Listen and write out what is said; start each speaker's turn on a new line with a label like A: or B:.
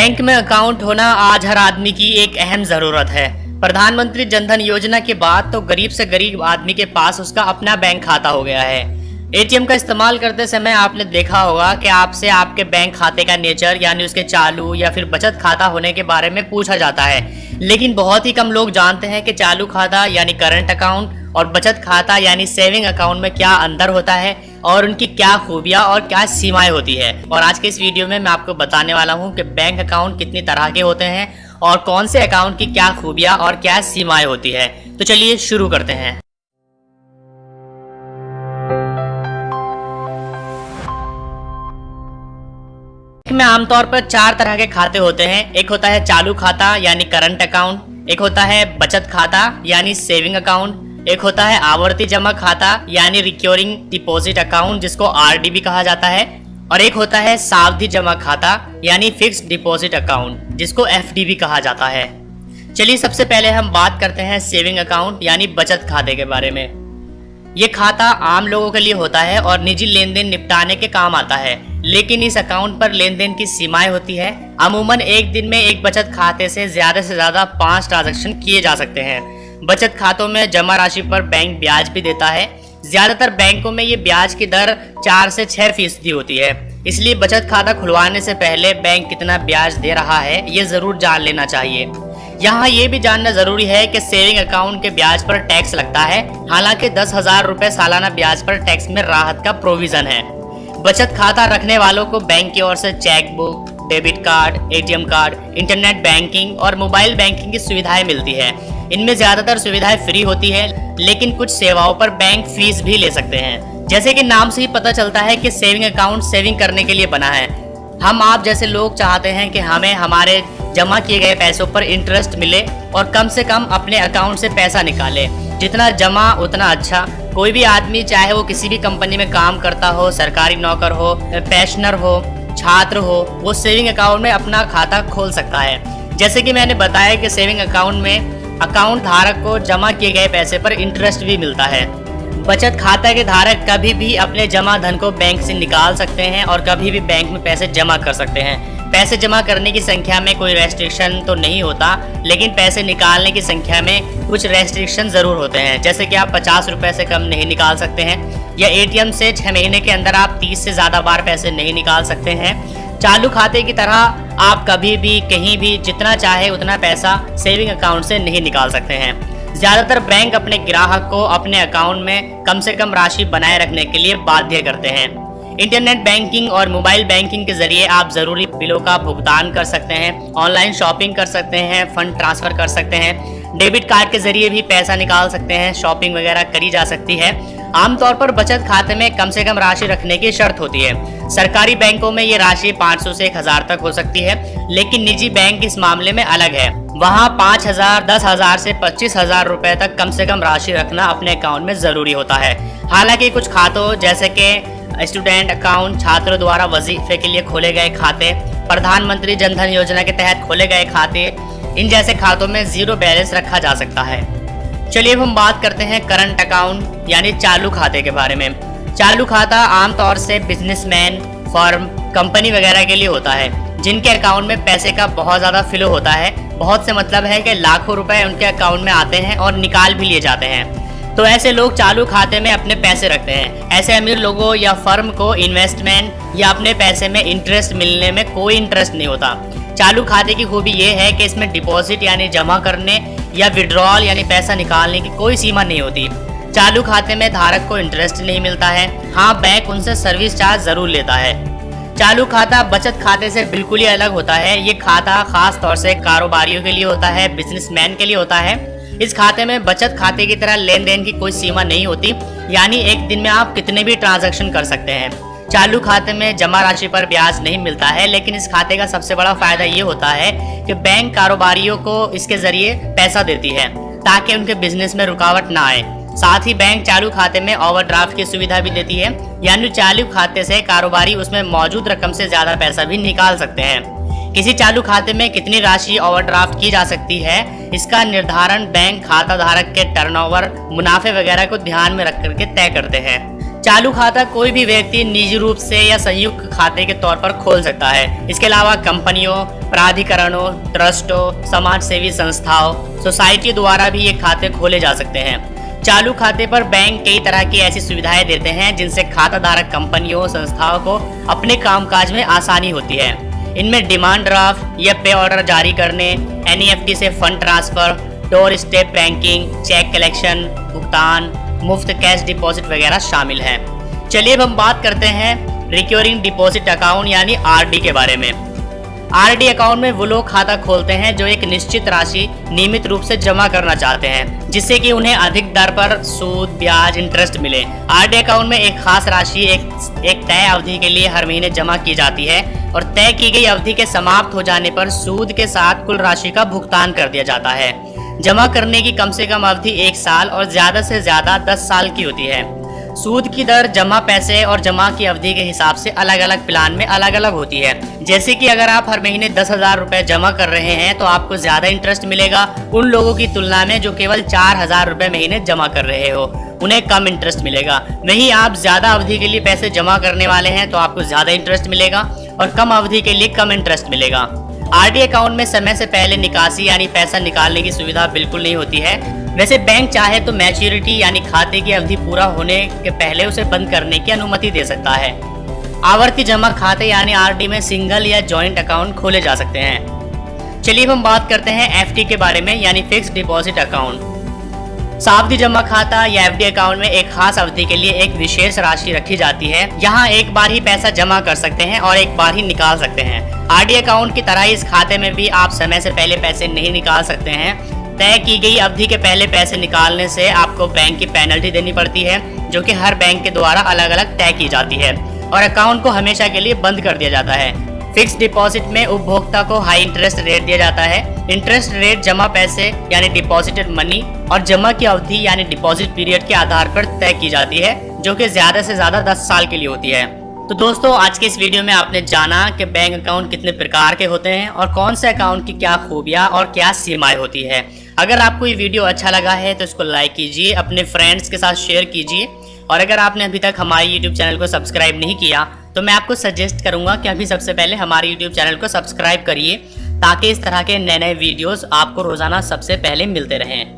A: Bank में account होना आज हर आदमी की एक अहम जरूरत है। प्रधानमंत्री जनधन योजना के बाद तो गरीब से गरीब आदमी के पास उसका अपना बैंक खाता हो गया है। एटीएम का इस्तेमाल करते समय आपने देखा होगा कि आपसे आपके बैंक खाते का नेचर यानी उसके चालू या फिर बचत खाता होने के बारे में पूछा जाता है, लेकिन बहुत ही कम लोग जानते हैं कि चालू खाता यानी करंट अकाउंट और बचत खाता यानी सेविंग अकाउंट में क्या अंतर होता है और उनकी क्या खूबियां और क्या सीमाएं होती है। और आज के इस वीडियो में मैं आपको बताने वाला हूं कि बैंक अकाउंट कितनी तरह के होते हैं और कौन से अकाउंट की क्या खूबियां और क्या सीमाएं होती है। तो चलिए शुरू करते हैं। में आमतौर पर 4 तरह के खाते होते हैं। एक होता है चालू खाता यानी करंट अकाउंट, एक होता है बचत खाता यानी सेविंग अकाउंट, एक होता है आवर्ती जमा खाता यानी रिकरिंग डिपॉजिट अकाउंट जिसको आरडी भी कहा जाता है, और एक होता है सावधि जमा खाता यानी फिक्स्ड डिपॉजिट अकाउंट जिसको एफडी भी कहा जाता है। चलिए सबसे पहले हम बात करते हैं सेविंग अकाउंट यानी बचत खाते के बारे में। ये खाता आम लोगों के लिए होता है और निजी लेन देन निपटाने के काम आता है, लेकिन इस अकाउंट पर लेन देन की सीमाएं होती है। अमूमन एक दिन में एक बचत खाते से ज्यादा 5 ट्रांजैक्शन किए जा सकते हैं। बचत खातों में जमा राशि पर बैंक ब्याज भी देता है। ज्यादातर बैंकों में ये ब्याज की दर 4 से 6% होती है, इसलिए बचत खाता खुलवाने से पहले बैंक कितना ब्याज दे रहा है ये जरूर जान लेना चाहिए। यहाँ ये भी जानना जरूरी है कि सेविंग अकाउंट के ब्याज पर टैक्स लगता है, हालांकि 10,000 रुपए सालाना ब्याज पर टैक्स में राहत का प्रोविजन है। बचत खाता रखने वालों को बैंक की ओर से cheque book, debit card, ATM card, internet banking और मोबाइल बैंकिंग की सुविधाएं मिलती है। इनमें ज्यादातर सुविधाएं फ्री होती है, लेकिन कुछ सेवाओं पर बैंक फीस भी ले सकते हैं। जैसे कि नाम से ही पता चलता है कि सेविंग अकाउंट सेविंग करने के लिए बना है। हम आप जैसे लोग चाहते हैं कि हमें हमारे जमा किए गए पैसों पर इंटरेस्ट मिले और कम से कम अपने अकाउंट से पैसा निकाले। जितना जमा उतना अच्छा। कोई भी आदमी चाहे वो किसी भी कंपनी में काम करता हो, सरकारी नौकर हो, पेंशनर हो, छात्र हो, वो सेविंग अकाउंट में अपना खाता खोल सकता है। जैसे कि मैंने बताया कि सेविंग अकाउंट में अकाउंट धारक को जमा किए गए पैसे पर इंटरेस्ट भी मिलता है। बचत खाता के धारक कभी भी अपने जमा धन को बैंक से निकाल सकते हैं और कभी भी बैंक में पैसे जमा कर सकते हैं। पैसे जमा करने की संख्या में कोई रेस्ट्रिक्शन तो नहीं होता, लेकिन पैसे निकालने की संख्या में कुछ रेस्ट्रिक्शन जरूर होते हैं। जैसे कि आप 50 रुपए से कम नहीं निकाल सकते हैं, या एटीएम से 6 महीने के अंदर आप 30 से ज्यादा बार पैसे नहीं निकाल सकते हैं। चालू खाते की तरह आप कभी भी कहीं भी जितना चाहे उतना पैसा सेविंग अकाउंट से नहीं निकाल सकते हैं। ज्यादातर बैंक अपने ग्राहक को अपने अकाउंट में कम से कम राशि बनाए रखने के लिए बाध्य करते हैं। इंटरनेट बैंकिंग और मोबाइल बैंकिंग के जरिए आप जरूरी बिलों का भुगतान कर सकते हैं, ऑनलाइन शॉपिंग कर सकते हैं, फंड ट्रांसफर कर सकते हैं, डेबिट कार्ड के जरिए भी पैसा निकाल सकते हैं, शॉपिंग वगैरह करी जा सकती है। आमतौर पर बचत खाते में कम से कम राशि रखने की शर्त होती है। सरकारी बैंकों में ये राशि 500 से 1000 तक हो सकती है, लेकिन निजी बैंक इस मामले में अलग है। वहाँ 5,000, 10,000 से 25,000 रुपए तक कम से कम राशि रखना अपने अकाउंट में जरूरी होता है। हालांकि कुछ खातों जैसे कि स्टूडेंट अकाउंट, छात्रों द्वारा वजीफे के लिए खोले गए खाते, प्रधानमंत्री जनधन योजना के तहत खोले गए खाते, इन जैसे खातों में 0 बैलेंस रखा जा सकता है। चलिए अब हम बात करते हैं करंट अकाउंट यानी चालू खाते के बारे में। चालू खाता आमतौर से बिजनेसमैन, फर्म, कंपनी वगैरह के लिए होता है, जिनके अकाउंट में पैसे का बहुत ज़्यादा फ्लो होता है। बहुत से मतलब है कि लाखों रुपए उनके अकाउंट में आते हैं और निकाल भी लिए जाते हैं। तो ऐसे लोग चालू खाते में अपने पैसे रखते हैं। ऐसे अमीर लोगों या फर्म को इन्वेस्टमेंट या अपने पैसे में इंटरेस्ट मिलने में कोई इंटरेस्ट नहीं होता। चालू खाते की खूबी ये है कि इसमें डिपॉजिट यानी जमा करने या विड्रॉल यानी पैसा निकालने की कोई सीमा नहीं होती। चालू खाते में धारक को इंटरेस्ट नहीं मिलता है, हाँ बैंक उनसे सर्विस चार्ज जरूर लेता है। चालू खाता बचत खाते से बिल्कुल ही अलग होता है। ये खाता खास तौर से कारोबारियों के लिए होता है, बिजनेसमैन के लिए होता है। इस खाते में बचत खाते की तरह लेन देन की कोई सीमा नहीं होती, यानी एक दिन में आप कितने भी ट्रांजैक्शन कर सकते हैं। चालू खाते में जमा राशि पर ब्याज नहीं मिलता है, लेकिन इस खाते का सबसे बड़ा फायदा ये होता है कि बैंक कारोबारियों को इसके जरिए पैसा देती है ताकि उनके बिजनेस में रुकावट ना आए। साथ ही बैंक चालू खाते में ओवरड्राफ्ट की सुविधा भी देती है, यानी चालू खाते से कारोबारी उसमें मौजूद रकम से ज्यादा पैसा भी निकाल सकते हैं। किसी चालू खाते में कितनी राशि ओवरड्राफ्ट की जा सकती है, इसका निर्धारण बैंक खाता धारक के टर्नओवर, मुनाफे वगैरह को ध्यान में रख करके तय करते हैं। चालू खाता कोई भी व्यक्ति निजी रूप से या संयुक्त खाते के तौर पर खोल सकता है। इसके अलावा कंपनियों, प्राधिकरणों, ट्रस्टों, समाज सेवी संस्थाओं, सोसाइटी द्वारा भी ये खाते खोले जा सकते हैं। चालू खाते पर बैंक कई तरह की ऐसी सुविधाएं देते हैं जिनसे खाता धारक कंपनियों, संस्थाओं को अपने कामकाज में आसानी होती है। इनमें डिमांड ड्राफ्ट या पे ऑर्डर जारी करने, NEFT से fund transfer, door step banking, cheque collection, भुगतान, मुफ्त कैश डिपॉजिट वगैरह शामिल है। चलिए अब हम बात करते हैं रिकरिंग डिपॉजिट अकाउंट यानी RD के बारे में। RD अकाउंट में वो लोग खाता खोलते हैं जो एक निश्चित राशि नियमित रूप से जमा करना चाहते हैं, जिससे कि उन्हें अधिक दर पर सूद, ब्याज, इंटरेस्ट मिले। RD अकाउंट में एक खास राशि एक तय अवधि के लिए हर महीने जमा की जाती है और तय की गई अवधि के समाप्त हो जाने पर सूद के साथ कुल राशि का भुगतान कर दिया जाता है। जमा करने की कम से कम अवधि 1 साल और ज्यादा से ज्यादा 10 साल की होती है। सूद की दर जमा पैसे और जमा की अवधि के हिसाब से अलग अलग प्लान में अलग अलग होती है। जैसे कि अगर आप हर महीने 10,000 रुपए जमा कर रहे हैं तो आपको ज्यादा इंटरेस्ट मिलेगा उन लोगों की तुलना में जो केवल 4,000 रुपए महीने जमा कर रहे हो, उन्हें कम इंटरेस्ट मिलेगा। वहीं आप ज्यादा अवधि के लिए पैसे जमा करने वाले हैं तो आपको ज्यादा इंटरेस्ट मिलेगा और कम अवधि के लिए कम इंटरेस्ट मिलेगा। RD अकाउंट में समय से पहले निकासी यानी पैसा निकालने की सुविधा बिल्कुल नहीं होती है। वैसे बैंक चाहे तो मैच्योरिटी यानी खाते की अवधि पूरा होने के पहले उसे बंद करने की अनुमति दे सकता है। आवर्ती जमा खाते यानी RD में सिंगल या जॉइंट अकाउंट खोले जा सकते हैं। चलिए हम बात करते हैं FD के बारे में यानी फिक्स्ड डिपॉजिट अकाउंट। सावधि जमा खाता या FD अकाउंट में एक खास अवधि के लिए एक विशेष राशि रखी जाती है। यहाँ एक बार ही पैसा जमा कर सकते हैं और एक बार ही निकाल सकते हैं। RD अकाउंट की तरह इस खाते में भी आप समय से पहले पैसे नहीं निकाल सकते हैं। तय की गई अवधि के पहले पैसे निकालने से आपको बैंक की पेनल्टी देनी पड़ती है, जो कि हर बैंक के द्वारा अलग अलग तय की जाती है और अकाउंट को हमेशा के लिए बंद कर दिया जाता है। फिक्स डिपॉजिट में उपभोक्ता को हाई इंटरेस्ट रेट दिया जाता है। इंटरेस्ट रेट जमा पैसे यानी डिपॉजिटेड मनी और जमा की अवधि यानी डिपॉजिट पीरियड के आधार पर तय की जाती है, जो कि ज्यादा से ज्यादा 10 साल के लिए होती है। तो दोस्तों, आज के इस वीडियो में आपने जाना कि बैंक अकाउंट कितने प्रकार के होते हैं और कौन से अकाउंट की क्या खूबियां और क्या सीमाएं होती है। अगर आपको ये वीडियो अच्छा लगा है तो इसको लाइक कीजिए, अपने फ्रेंड्स के साथ शेयर कीजिए और अगर आपने अभी तक हमारे YouTube चैनल को सब्सक्राइब नहीं किया तो मैं आपको सजेस्ट करूंगा कि अभी सबसे पहले हमारे YouTube चैनल को सब्सक्राइब करिए, ताकि इस तरह के नए नए वीडियोस आपको रोजाना सबसे पहले मिलते रहें।